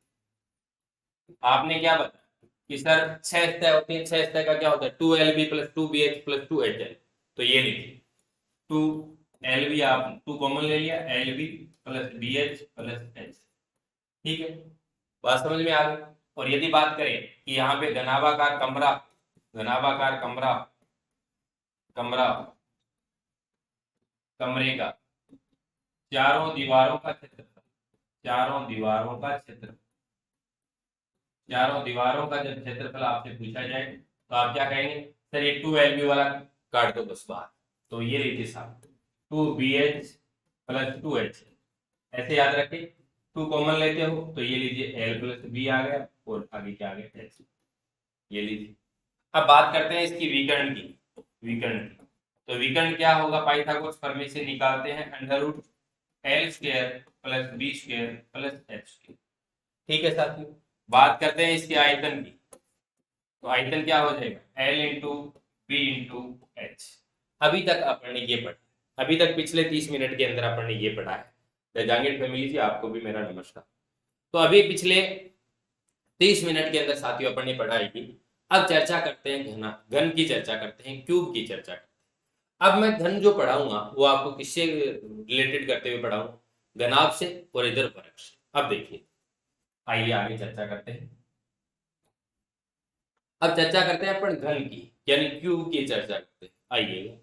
आपने क्या बताया कि सर 6 सतह होती है, 6 सतह का क्या होता है 2LB plus 2BH plus 2HL, तो ये लिखिए 2LB आप 2 कॉमन ले लिया LB plus BH plus H। ठीक है बात समझ में आ गई। और यदि बात करें कि यहाँ पे घनाभाकार कमरा, घनाभाकार कमरा कमरा, कमरे का चारों दीवारों का क्षेत्रफल, चारों दीवारों का क्षेत्रफल, चारों दीवारों का जब क्षेत्रफल आपसे पूछा जाए तो आप क्या कहेंगे, सर ये 2LB वाला काट दो बस बाहर, तो ये लीजिए साहब 2BH प्लस 2H, ऐसे याद रखिए, 2 कॉमन लेते हो तो ये लीजिए L प्लस B आ गया और आगे क्या आ गया H, ये लीजिए। अब बात करते हैं इसकी विकर्ण की, विकर्ण की, तो विकर्ण क्या होगा, पाइथागोरस प्रमेय से निकालते हैं under root L square plus B square plus H square, ठीक है साथियों। बात करते हैं इसके आयतन की, तो आयतन क्या हो जाएगा L into B into H. अभी तक अपन ने ये पढ़ा, अभी तक पिछले 30 मिनट के अंदर अपन ने ये पढ़ा है। जहांगीर फैमिली जी आपको भी मेरा नमस्कार। तो अभी पिछले 30 मिनट के अंदर साथियों अपन ने पढ़ाई की। अब चर्चा करते हैं घन की चर्चा करते हैं, क्यूब की चर्चा करते हैं। अब मैं घन जो पढ़ाऊंगा वो आपको किससे रिलेटेड करते हुए पढ़ाऊंगा, घनाभ से और इधर वर्ग से। अब देखिए, आइए आगे चर्चा करते हैं। अब चर्चा करते हैं अपन घन की यानी क्यूब की चर्चा करते हैं। आइए,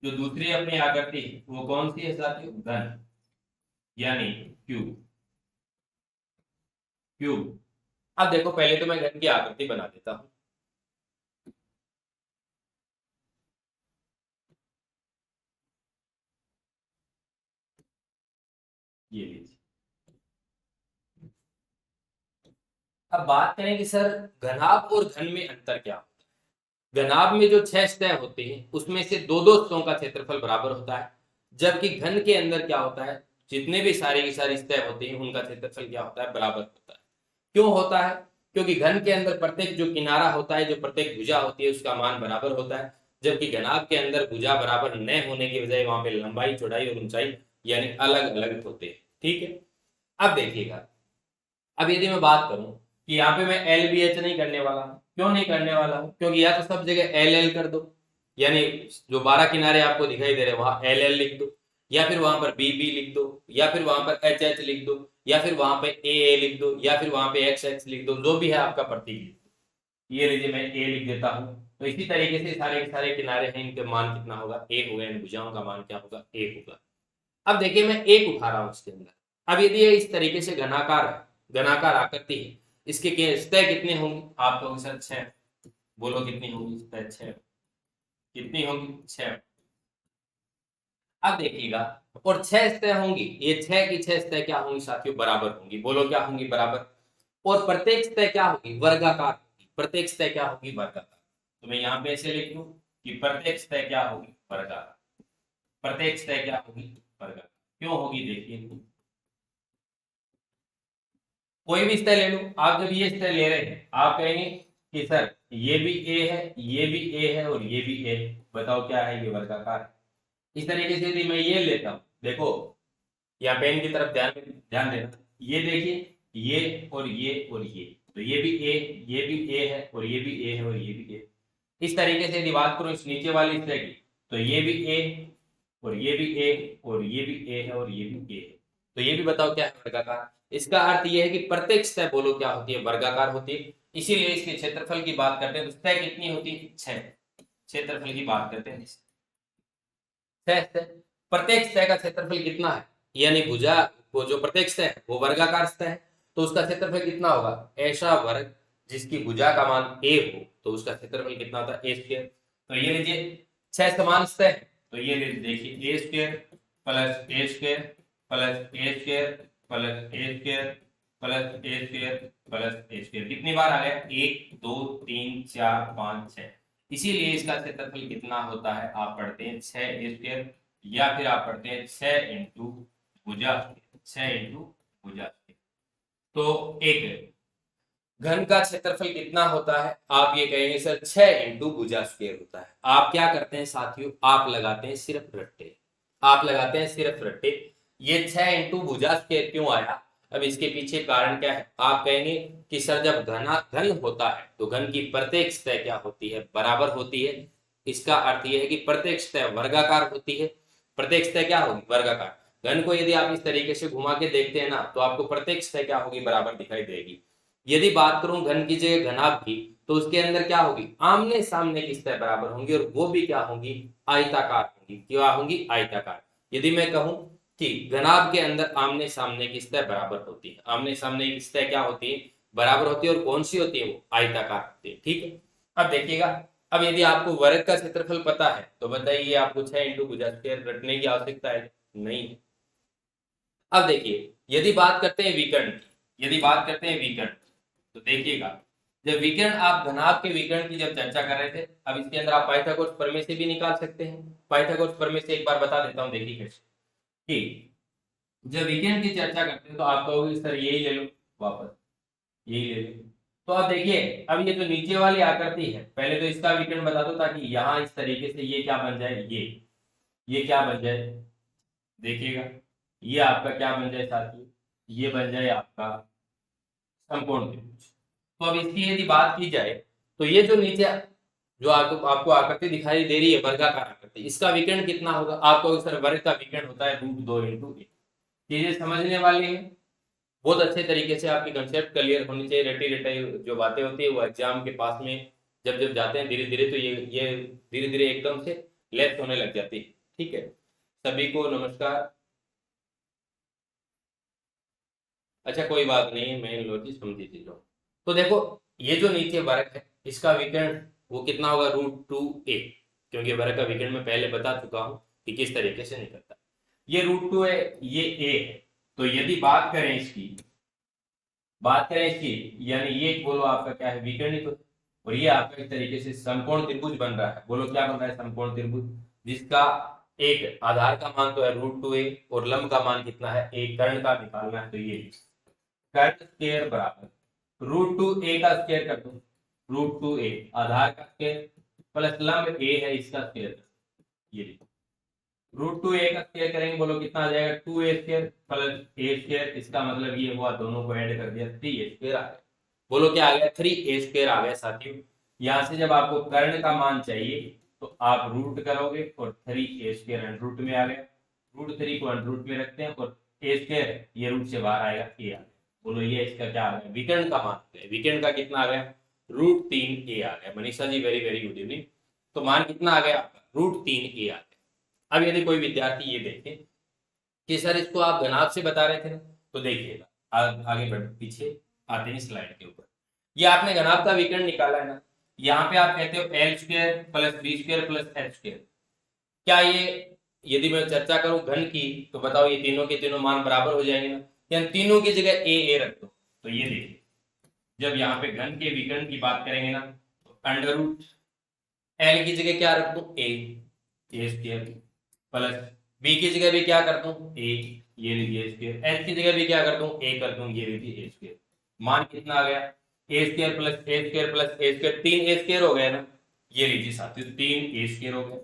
जो दूसरी अपनी आकृति वो कौन सी है साथियों, घन यानी क्यूब, क्यूब। अब देखो पहले तो मैं घन की आकृति बना देता हूं। ये लीजिए। अब बात करें कि सर घनाभ और घन में अंतर क्या होता है। घनाभ में जो 6 सतह होते हैं उसमें से दो सतहों का क्षेत्रफल बराबर होता है, जबकि घन के अंदर क्या होता है, जितने भी सारी की सारी सतह होती हैं उनका क्षेत्रफल क्या होता है, बराबर होता है। क्यों होता है, क्योंकि घन के अंदर प्रत्येक जो किनारा होता है, जो प्रत्येक भुजा होती है उसका मान बराबर होता है, जबकि घनाभ के अंदर भुजा बराबर न होने की बजाय वहां पे लंबाई, चौड़ाई और ऊंचाई यानी अलग अलग होते हैं। ठीक है, अब देखिएगा, अब यदि मैं बात करूं कि यहाँ पे मैं LBH नहीं करने वाला हूं, क्यों नहीं करने वाला हूं, क्योंकि या तो सब जगह LL कर दो, यानी जो 12 किनारे आपको दिखाई दे रहे हैं वहां LL लिख दो, या फिर वहां पर BB लिख दो, या फिर वहां पर HH लिख दो, या फिर वहां पे AA लिख दो, या फिर वहां पे XX लिख दो, जो भी है आपका प्रतीक लिख दो। ये लीजिए मैं A लिख देता हूं। तो इसी तरीके से सारे के सारे किनारे हैं, इनके मान कितना होगा, A होगा, इन भुजाओं का मान क्या होगा, A होगा। अब देखिए मैं एक उठा रहा हूं इसके अंदर। अब यदि ये इस तरीके से घनाकार आकृति है, इसके सतह कितने होंगे, आप लोग सर 6, बोलो कितनी होंगी सतह, 6 कितनी होंगी, 6। अब देखिएगा, और 6 सतह होंगी, ये 6 की 6 सतह क्या होंगी साथियों, बराबर होंगी, बोलो क्या होंगी, बराबर। और प्रत्येक सतह क्या होगी, वर्गाकार होगी, प्रत्येक सतह क्या होगी, वर्गाकार। तो मैं यहाँ पे ऐसे लिख दूं कि प्रत्येक सतह क्या होगी, वर्गाकार, प्रत्येक सतह क्या होगी, वर्गाकार। क्यों होगी, देखिए कोई भी सतह ले लो आप, जब ये सतह ले रहे हैं आप कहेंगे कि सर ये भी A है, ये भी A है और ये भी A, बताओ क्या है, ये वर्गाकार है। इस तरीके से यदि मैं ये लेता हूं, देखो यहाँ पेन की तरफ ध्यान देना, ये देखिए ये और ये और ये, तो ये भी A, ये भी A है और ये भी A है और ये भी A। इस तरीके से यदि बात करूं इस नीचे वाली सतह की, तो ये भी A और ये भी A और ये भी A है और ये भी A है, तो ये भी बताओ क्या है, वर्गाकार। इसका अर्थ यह है कि प्रत्येक सतह बोलो क्या होती है, वर्गाकार होती है। इसीलिए इसके क्षेत्रफल की बात करते हैं तो सतह कितनी होती है, 6। क्षेत्रफल की बात करते हैं 6, प्रत्येक सतह का क्षेत्रफल कितना है, यानी भुजा वो जो प्रत्येक सतह है वो वर्गाकार सतह है, तो उसका क्षेत्रफल कितना होगा, ऐसा वर्ग जिसकी भुजा का मान A हो, तो उसका क्षेत्रफल कितना होता है, A स्क्वायर। तो ये लीजिए 6 समान सतह, तो ये देखिए A square plus A square plus A square plus A square plus A square plus A square, कितनी बार आ गया, 1 2 3 4 5 6। इसीलिए इसका क्षेत्रफल कितना होता है, आप पढ़ते हैं 6A स्क्वायर, या फिर आप पढ़ते हैं 6 इंटू भुजा, 6 इंटू भुजा। तो एक घन का क्षेत्रफल कितना होता है, आप ये कहेंगे सर 6 इंटू भुजा स्क्वायर होता है। आप क्या करते हैं साथियों, आप लगाते हैं सिर्फ रट्टे, आप लगाते हैं सिर्फ रट्टे। ये 6 इंटू भुजा स्क्वायर क्यों आया, अब इसके पीछे कारण क्या है, आप कहेंगे कि सर जब घन होता है तो घन की प्रत्येक सतह क्या होती है, बराबर होती है। इसका अर्थ यह है कि प्रत्येक सतह वर्गाकार होती है, प्रत्येक सतह क्या होगी, वर्गाकार। घन को यदि आप इस तरीके से घुमा के देखते हैं ना, तो आपको प्रत्येक सतह क्या होगी, बराबर दिखाई देगी। यदि बात करूं घन की जगह घनाभ की, तो उसके अंदर क्या होगी, आमने सामने की सतह बराबर होंगी और वो भी क्या होंगी, आयताकार होंगी। क्या होंगी, आयताकार। यदि मैं कहूं कि घनाभ के अंदर आमने सामने की सतह बराबर होती है, आमने सामने की सतह क्या होती है, बराबर होती है, और कौन सी होती है, वो आयताकार होती है। ठीक है, अब देखिएगा, अब यदि आपको वर्ग का क्षेत्रफल पता है तो बताइए आपको 6 इंटू भुजा स्क्वायर रटने की आवश्यकता है नहीं है। अब देखिए, यदि बात करते हैं विकर्ण की, यदि बात करते हैं विकर्ण, तो देखिएगा, जब विकर्ण, आप घनाभ के विकर्ण की जब चर्चा कर रहे थे, अब इसके अंदर आप पाइथागोरस प्रमेय से भी निकाल सकते हैं। पाइथागोरस प्रमेय से एक बार बता देता हूं, देखिए कैसे कि जब विकर्ण की चर्चा करते हैं तो आप कहोगे सर यही ले लो, वापस यही ले लो। तो अब देखिए, अब ये जो नीचे वाली आकृति है, पहले तो इसका विकर्ण बता दो, ताकि यहां इस तरीके से ये क्या बन जाए, ये क्या बन जाए, देखिएगा, ये आपका क्या बन जाए साथियों, ये बन जाए आपका समकोण त्रिभुज। तो अब इसकी यदि बात की जाए, तो ये जो नीचे जो आपको आकृति दिखाई दे रही है, वर्गाकार आकृति, इसका विकर्ण कितना होगा, आपको सर वर्ग का विकर्ण होता है √2 × 1। चीजें समझने वाली है, बहुत अच्छे तरीके से आपकी कंसेप्ट क्लियर होनी चाहिए। रटी रटाई जो बातें होती है वो एग्जाम के पास में जब जब जाते हैं धीरे धीरे, तो ये धीरे धीरे एकदम से लेफ्ट होने लग जाती है। ठीक है, सभी को नमस्कार। अच्छा कोई बात नहीं, मैं लॉजिक समझी चीजों। तो देखो, ये जो नीचे वर्ग है, इसका विकर्ण वो कितना होगा, √2a, क्योंकि वर्ग का विकर्ण मैं पहले बता चुका हूं कि किस तरीके से निकलता है। ये √2 है, ये a है। तो यदि बात करें इसकी, यानी ये बोलो आपका क्या है, विकर्णित, और ये आपका इस तरीके से समकोण त्रिभुज बन रहा है। बोलो क्या बन रहा है, समकोण त्रिभुज, जिसका एक आधार का मान तो है √2a और लंब का मान कितना है, एक कर्ण का निकालना है। तो ये कर्ण स्क्वायर बराबर √2a का स्क्वायर कर दो, √2a आधार का स्क्वायर प्लस लंब a है इसका स्क्वायर, ये √2a का स्क्वायर करेंगे, बोलो कितना आ जाएगा, 2a² प्लस a²। इसका मतलब ये हुआ, दोनों को ऐड कर दिया, 3a² आ गया। बोलो क्या आ गया, 3a² आ गया साथियों। यहां से जब आपको कर्ण का मान चाहिए तो आप रूट करोगे, और 3a² अंडर में आ गया, √3 को अंडर में रखते हैं, और a² ये रूट से बाहर आएगा, a आ गया। बोलो ये इसका क्या आ गया, विकर्ण का मान। विकर्ण का कितना आ गया, √3a आ गया। Manisha ji very very good evening. तो मान कितना आ गया आपका, √3a आ गया। अब यदि कोई विद्यार्थी ये देखे कि सर इसको आप घनाभ से बता रहे थे ना, तो देखिएगा, आगे बढ़, पीछे आते हैं स्लाइड के ऊपर। ये आपने घनाभ का विकर्ण निकाला है ना, यहाँ पे आप कहते हो l² plus b² plus h²। क्या ये, यदि मैं चर्चा करूं घन की, तो बताओ ये तीनों के तीनों मान बराबर हो जाएंगे ना, या तीनों की जगह a रख दो। तो ये देखिए, जब यहाँ पे घन के विकर्ण की बात करेंगे ना, तो अंडर रूट l की जगह क्या रख दो, a² प्लस b की जगह भी क्या कर दूं, a, ये लीजिए स्क्वायर, h की जगह भी क्या कर दूं, a कर दूं, ये लीजिए a²। मान कितना आ गया, a² plus a² plus a², 3a² हो गया ना, ये लीजिए साथियों 3a² हो गया।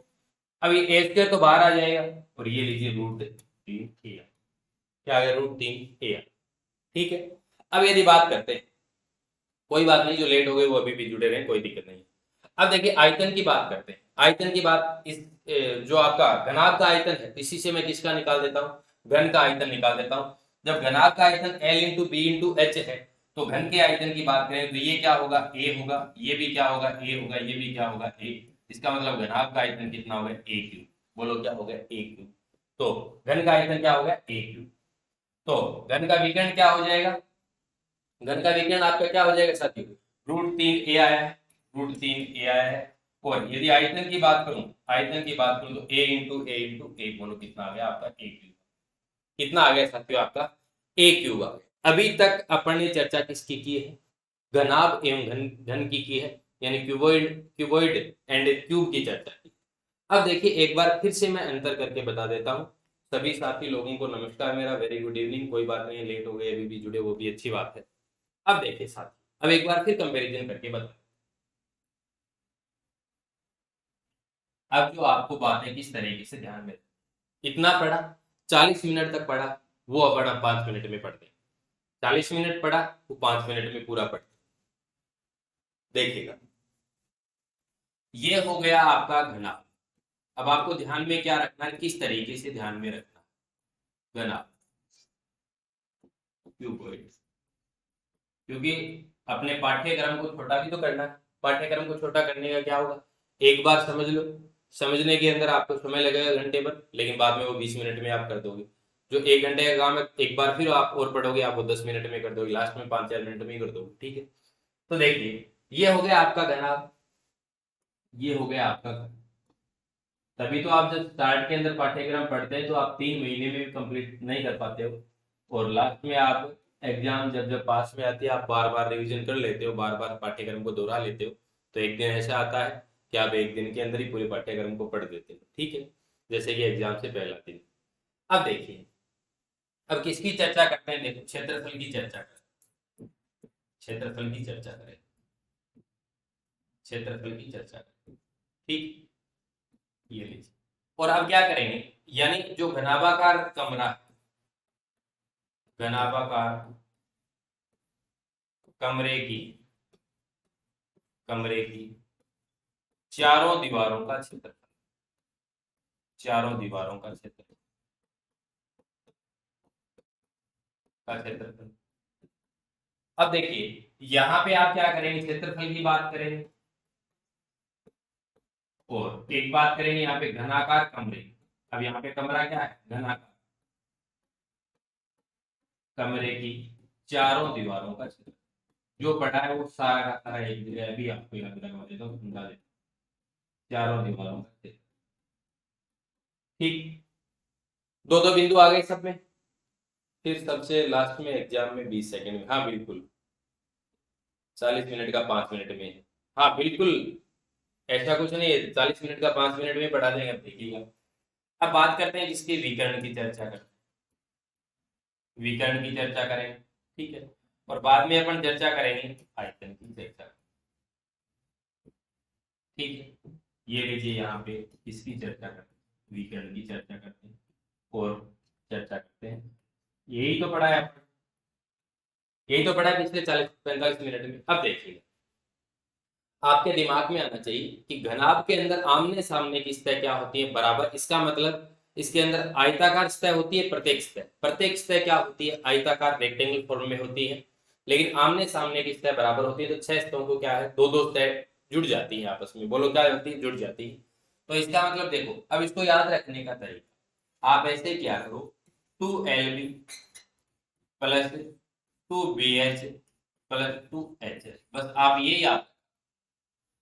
अब ये a² तो बाहर आ जाएगा, और ये लीजिए √3a, क्या आ गया, √3a। ठीक है, अब यदि बात करते हैं, कोई बात नहीं, जो लेट हो गए वो अभी भी जुड़े रहे, कोई दिक्कत नहीं। अब देखिए आयतन की बात करते हैं। आयतन की बात, इस जो आपका घनाभ का आयतन है, इसी से मैं किसका निकाल देता हूँ, घन का आयतन निकाल देता हूँ। जब घनाभ का आयतन l × b × h है, तो घन के आयतन की बात करें तो ये क्या होगा, a होगा, ये भी क्या होगा, a होगा, ये भी क्या होगा, a। इसका मतलब घनाभ का आयतन कितना होगा, a³। बोलो क्या होगा, a³। तो घन का आयतन क्या होगा, a³। तो घन का विकर्ण क्या हो जाएगा, घन का विकर्ण आपका क्या हो जाएगा साथियों, √3a आया है, √3a आया है। और यदि आयतन की बात करूं, तो a × a बोलो कितना आ गया आपका, a³। कितना आ गया साथियों, आपका a³ आ गया। अभी तक अपन ने चर्चा किसकी की है, घनाभ एवं घन की है, यानी क्यूबॉइड एंड क्यूब की चर्चा की। अब देखिए एक बार फिर से मैं अंतर करके बता देता हूं। सभी साथी लोगों को नमस्कार, मेरा वेरी गुड इवनिंग। कोई बात नहीं, लेट हो गए, अभी भी जुड़े, वो भी अच्छी बात है। अब देखिए साथी, अब एक बार फिर कंपैरिजन करके बता, अब जो आपको बात है किस तरीके से ध्यान में, इतना पढ़ा, 40 मिनट तक पढ़ा, वो अपन 5 मिनट में पढ़ते हैं। 40 मिनट पढ़ा, वो 5 मिनट में पूरा पढ़ते। देखिएगा, ये हो गया आपका घनाभ। अब आपको ध्यान में क्या रखना है, किस तरीके से ध्यान में रखना, घनाभ क्यूबॉइड, क्योंकि अपने पाठ्यक्रम को छोटा भी तो करना है। पाठ्यक्रम को छोटा करने का क्या होगा, एक बार समझ लो, समझने के अंदर आपको समय लगेगा घंटे भर, लेकिन बाद में वो 20 मिनट में आप कर दोगे। जो 1 घंटे का काम है एक बार फिर आप और पढ़ोगे, आप वो 10 मिनट में कर दोगे, लास्ट में 5-4 मिनट में ही कर दोगे। ठीक है, तो देखिए ये हो गया आपका घनाभ, ये हो गया आपका घन। तभी तो आप जब स्टार्ट के अंदर पाठ्यक्रम पढ़ते हैं तो आप 3 महीने में कंप्लीट नहीं कर पाते हो, और लास्ट में आप एग्जाम जब जब पास में आती है आप बार बार रिवीजन कर लेते हो, बार बार पाठ्यक्रम को दोहरा लेते हो, तो एक दिन ऐसा आता है कि आप एक दिन के अंदर ही पूरे पाठ्यक्रम को पढ़ देते हो। ठीक है, जैसे कि एग्जाम से पहला दिन। अब देखिए, अब किसकी चर्चा करते हैं, देखो क्षेत्रफल की चर्चा करें, क्षेत्रफल की चर्चा करें, क्षेत्रफल की चर्चा करें। ठीक, ये लीजिए, और अब क्या करेंगे, यानी जो घनाभाकार कमरा, घनाभाकार कमरे की चारों दीवारों का क्षेत्रफल, चारों दीवारों का क्षेत्रफल, अब देखिए यहां पे आप क्या करेंगे, क्षेत्रफल की बात करेंगे, और एक बात करेंगे यहाँ पे घनाकार कमरे। अब यहाँ पे कमरा क्या है, घनाकार कमरे की चारों दीवारों का क्षेत्र, जो पढ़ा है वो सारा का सारा एक जगह भी आपको याद रखवा देता हूँ, समझा देता हूँ, चारों दीवारों का क्षेत्र। ठीक, दो दो बिंदु आ गए सब में, फिर सबसे लास्ट में एग्जाम में 20 सेकंड में, हाँ बिल्कुल 40 मिनट का 5 मिनट में, हाँ बिल्कुल ऐसा कुछ नहीं है, 40 मिनट का 5 मिनट में पढ़ा देंगे। अब देखिएगा, अब बात करते हैं जिसके विकर्ण की चर्चा करते हैं, विकर्ण की चर्चा करेंगे। ठीक है, और बाद में अपन चर्चा करेंगे आयतन की चर्चा। ठीक है, ये लीजिए यहाँ पे इसकी चर्चा करते हैं, विकर्ण की चर्चा करते हैं और चर्चा करते हैं, यही तो पढ़ा है, यही तो पढ़ा है पिछले 40-45 मिनट में। अब देखिए, आपके दिमाग में आना चाहिए कि घनाभ के अंदर आमने सामने की सतह क्या होती है, बराबर। इसका मतलब इसके अंदर आयताकार सतह होती है, प्रत्येक सतह क्या होती है, आयताकार रेक्टेंगल फॉर्म में होती है, लेकिन आमने सामने की सतह बराबर होती है। तो 6 सतहों को क्या है, दो दो सतह जुड़ जाती है आपस में, बोलो क्या होती है, जुड़ जाती है। तो इसका मतलब देखो, अब इसको याद रखने का तरीका आप ऐसे क्या करो, 2LB plus 2BH plus 2HH, बस आप ये याद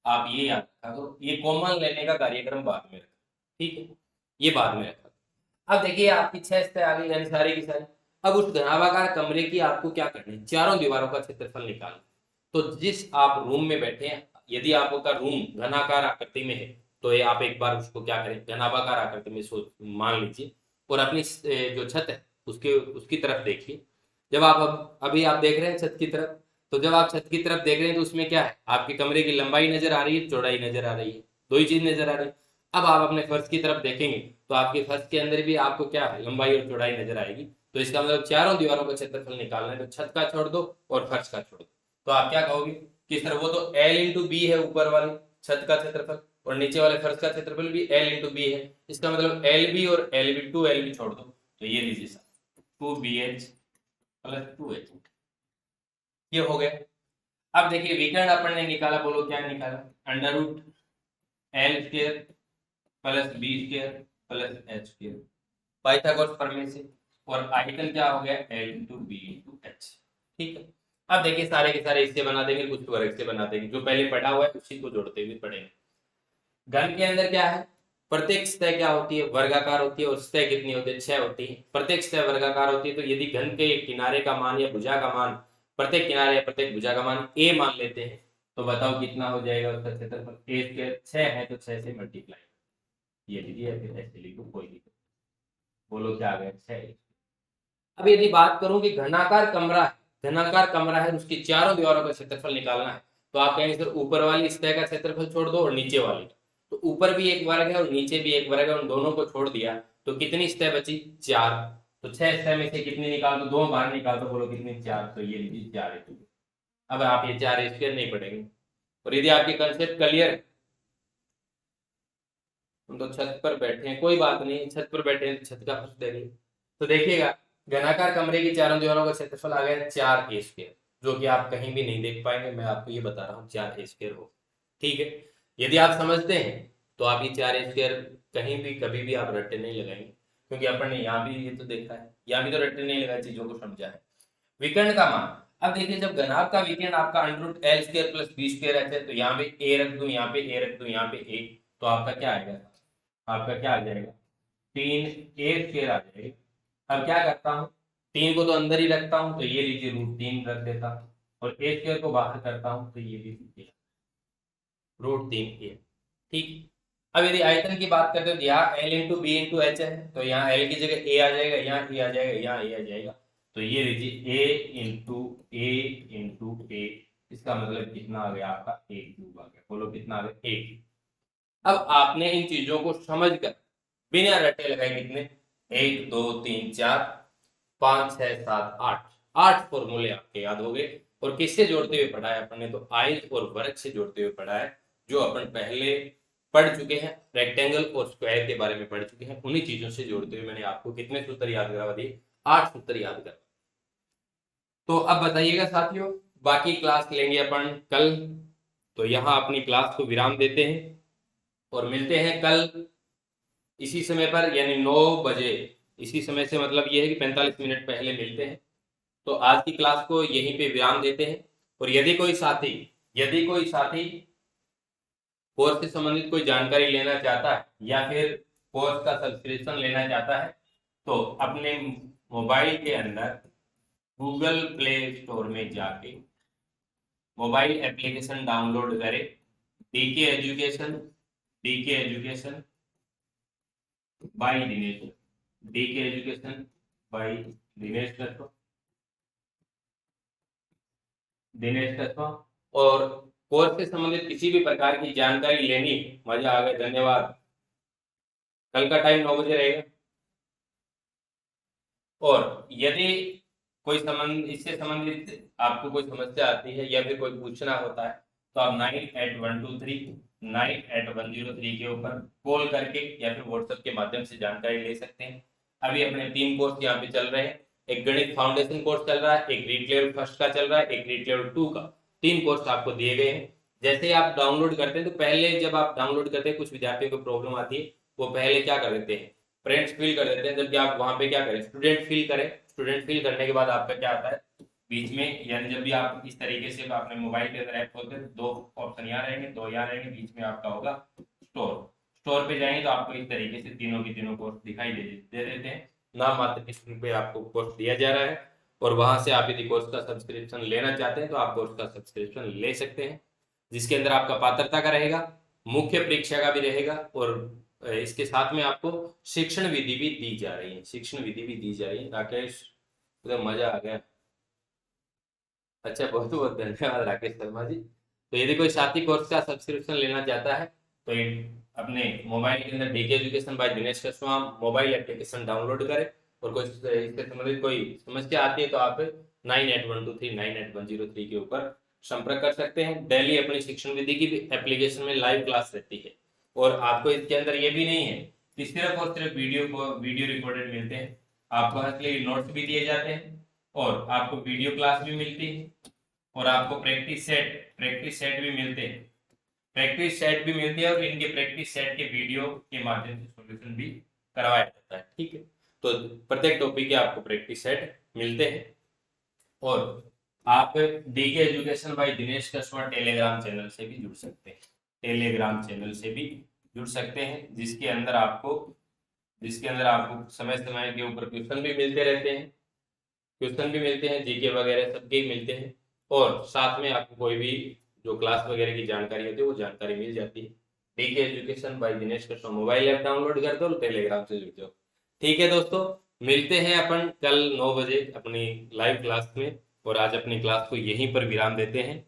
रखा करो, ये कॉमन लेने का कार्यक्रम बाद में रखा। ठीक है, ये बाद में रखा। अब देखिए आपकी 6 सतह आ गई, यानी सारी की सारी। अब उस घनाभाकार कमरे की आपको क्या करना है, चारों दीवारों का क्षेत्रफल निकालना। तो जिस आप रूम में बैठे हैं, यदि आपका रूम घनाकार आकृति में है तो ये आप एक बार उसको क्या करें, घनाभाकार आकृति में मान लीजिए, और अपनी जो छत है उसकी तरफ देखिए। जब आप अभी आप देख रहे हैं छत की तरफ, तो जब आप छत की तरफ देख रहे हैं तो उसमें क्या है, आपके कमरे की लंबाई नजर आ रही है, चौड़ाई नजर आ रही है, दो ही चीज नजर आ रही है। अब आप अपने फर्श की तरफ देखेंगे तो आपके फर्श के अंदर भी आपको क्या है, लंबाई और चौड़ाई नजर आएगी। तो इसका मतलब चारों दीवारों का क्षेत्रफल निकालना है, तो छत का छोड़ दो और फर्श का छोड़ दो, तो आप क्या कहोगे कि सर वो तो L इंटू बी है, ऊपर वाली छत का क्षेत्रफल, और नीचे वाले फर्श का क्षेत्रफल भी L इंटू बी है। इसका मतलब LB और LB 2LB छोड़ दो, तो ये लीजिए सर 2BH प्लस 2H, ये हो गया। अब देखिए विकर्ण अपन ने निकाला, बोलो क्या निकाला, under root L square plus B square plus H square, Pythagoras प्रमेय से, और आयतन क्या हो गया, L into B into H। ठीक है, अब देखिए सारे के सारे इससे बना देंगे, कुछ वर्ग से बना देंगे, जो पहले पढ़ा हुआ है उसी को जोड़ते हुए पढ़ेंगे। घन के अंदर क्या है, प्रत्येक सतह क्या होती है, वर्गाकार होती है, और सतह कितनी होती है, 6 होती है। प्रत्येक सतह वर्गाकार होती है, तो यदि घन के किनारे का मान या भुजा का मान, प्रत्येक किनारे या प्रत्येक भुजा का मान a मान लेते हैं, तो बताओ कितना हो जाएगा उसका क्षेत्रफल, a स्क्वायर 6 है तो 6 से मल्टीप्लाई, ये लीजिए फिर ऐसे लिखो, कोई दिक्कत, बोलो क्या आ गया 6। अब यदि बात करूं कि घनाकार कमरा है, उसकी चारों दीवारों का क्षेत्रफल निकालना है, तो आप कहेंगे सर ऊपर वाली सतह का क्षेत्रफल छोड़ दो और नीचे वाली, तो ऊपर भी एक वर्ग है और नीचे भी एक वर्ग है, उन दोनों को छोड़ दिया तो कितनी सतह बची, 4। तो 6 सतह में से कितनी निकाल दो, 2 बाहर निकाल दो, बोलो कितनी, 4। तो ये लीजिए 4 है। अब आप ये 4 स्क्वायर नहीं पढ़ेंगे, और यदि आपके कंसेप्ट क्लियर है, हम तो छत पर बैठे हैं, कोई बात नहीं, छत पर बैठे हैं तो छत का फर्श देंगे। तो देखिएगा घनाकार कमरे की चारों दीवारों का क्षेत्रफल आ गया 4 A स्क्वायर, जो कि आप कहीं भी नहीं देख पाएंगे, मैं आपको ये बता रहा हूँ 4 A स्क्वायर हो। ठीक है, यदि आप समझते हैं तो आप ये 4 कहीं भी कभी भी आप रट्टे नहीं लगाएंगे, क्योंकि अपन ने यहाँ भी ये तो देखा है, यहाँ भी तो रट्टे नहीं लगाए, चीजों को समझा है। विकर्ण का मान, अब देखिए जब घनाभ का विकर्ण आपका √L² + B² है, तो यहाँ पे ए रख दूं, यहाँ पे ए रख दूं, यहाँ पे ए, तो आपका क्या आएगा, आपका क्या आ जाएगा, 3a² आ जाएगा। अब क्या करता हूँ, 3 को तो अंदर ही रखता हूँ, तो ये लीजिए √3 रख देता हूँ, और a² को बाहर करता हूँ, तो ये लीजिए √3a। ठीक, अब यदि आयतन की बात करते हैं तो यहाँ L × B × H है, तो यहाँ L की जगह a आ जाएगा, यहाँ a आ जाएगा, यहाँ a आ जाएगा, तो ये लीजिए a × a, इसका मतलब कितना आ गया आपका a³ आ गया। बोलो कितना आ गया, 1। अब आपने इन चीजों को समझकर बिना रटे लगाए कितने, 1 2 3 4 5 6 7 8 फॉर्मूले आपके याद हो गए। और किससे जोड़ते हुए पढ़ा है अपन ने, तो आयत और वर्ग से जोड़ते हुए पढ़ा है, जो अपन पहले पढ़ चुके हैं, रेक्टेंगल और स्क्वायर के बारे में पढ़ चुके हैं। उन्हीं चीजों से जोड़ते हुए मैंने आपको कितने सूत्र याद करवा दिए, 8 सूत्र याद करवा। तो अब बताइएगा साथियों, बाकी क्लास लेंगे अपन कल, तो यहाँ अपनी क्लास को विराम देते हैं और मिलते हैं कल इसी समय पर, यानी 9 बजे। इसी समय से मतलब ये है कि 45 मिनट पहले मिलते हैं। तो आज की क्लास को यहीं पे विराम देते हैं। और यदि कोई साथी कोर्स से संबंधित कोई जानकारी लेना चाहता है या फिर कोर्स का सब्सक्रिप्शन लेना चाहता है, तो अपने मोबाइल के अंदर गूगल प्ले स्टोर में जाके मोबाइल एप्लीकेशन डाउनलोड करें, DK education by Dinesh, DK education by Dinesh Dutta. और कोर्स से संबंधित किसी भी प्रकार की जानकारी लेनी, मजा आ गया, धन्यवाद। कल का टाइम 9 बजे रहेगा। और यदि कोई इससे संबंधित आपको कोई समस्या आती है या फिर कोई पूछना होता है, तो आप 988123 के ऊपर कॉल करके या फिर व्हाट्सएप के माध्यम से जानकारी ले सकते हैं। अभी अपने 3 कोर्स यहाँ पे चल रहे हैं, एक गणित फाउंडेशन कोर्स चल रहा है, एक रीड लेवल 1 का चल रहा है, एक रीड लेवल 2 का। 3 कोर्स आपको दिए गए हैं। जैसे ही आप डाउनलोड करते हैं, तो पहले जब आप डाउनलोड करते हैं कुछ विद्यार्थियों को प्रॉब्लम आती है, वो पहले क्या कर देते हैं, फ्रेंड्स फिल कर देते हैं, जबकि आप वहां पे क्या करें, स्टूडेंट फिल करें। स्टूडेंट फिल करने के बाद आपका क्या आता है बीच में, यानी जब भी आप इस तरीके से अपने मोबाइल के अंदर ऐप खोलते हैं, 2 ऑप्शन यहाँ रहेंगे, 2 यहाँ रहेंगे, बीच में आपका होगा स्टोर पे जाएंगे तो आपको इस तरीके से तीनों की तीनों कोर्स दिखाई दे देते हैं। नाम मात्र की स्क्रीन पे आपको कोर्स दिया जा रहा है, और वहां से आप यदि कोर्स का सब्सक्रिप्शन लेना चाहते हैं तो आप कोर्स का सब्सक्रिप्शन ले सकते हैं, जिसके अंदर आपका पात्रता का रहेगा, मुख्य परीक्षा का भी रहेगा, और इसके साथ में आपको शिक्षण विधि भी दी जा रही है, राकेश, तो मजा आ गया। अच्छा, बहुत बहुत धन्यवाद राकेश शर्मा जी। तो यदि कोई साथी कोर्स का सब्सक्रिप्शन लेना चाहता है, तो अपने मोबाइल के अंदर DK education by Dinesh Kaswaha mobile application download करें, और कुछ इससे संबंधित कोई समस्या आती है तो आप 9812398103 के ऊपर संपर्क कर सकते हैं। डेली अपनी शिक्षण विधि की भी एप्लीकेशन में लाइव क्लास रहती है, और आपको इसके अंदर ये भी नहीं है कि सिर्फ और सिर्फ वीडियो रिकॉर्डेड मिलते हैं, आपको असली नोट्स भी दिए जाते हैं, और आपको वीडियो क्लास भी मिलती है, और आपको प्रैक्टिस सेट भी मिलते हैं, और इनके प्रैक्टिस सेट के वीडियो के माध्यम से सॉल्यूशन भी करवाया जाता है। ठीक है, तो प्रत्येक टॉपिक के आपको प्रैक्टिस सेट मिलते हैं। और आप DK education by Dinesh Kaswaha Telegram channel से भी जुड़ सकते हैं, जिसके अंदर आपको समय समय के ऊपर क्वेश्चन भी मिलते रहते हैं, जीके वगैरह सबके मिलते हैं, और साथ में आपको कोई भी जो क्लास वगैरह की जानकारी होती है वो जानकारी मिल जाती है। DK education by Dinesh Kaswaha mobile app download कर दो, टेलीग्राम से जुड़ जाओ। ठीक है दोस्तों, मिलते हैं अपन कल 9 बजे अपनी लाइव क्लास में, और आज अपनी क्लास को यहीं पर विराम देते हैं।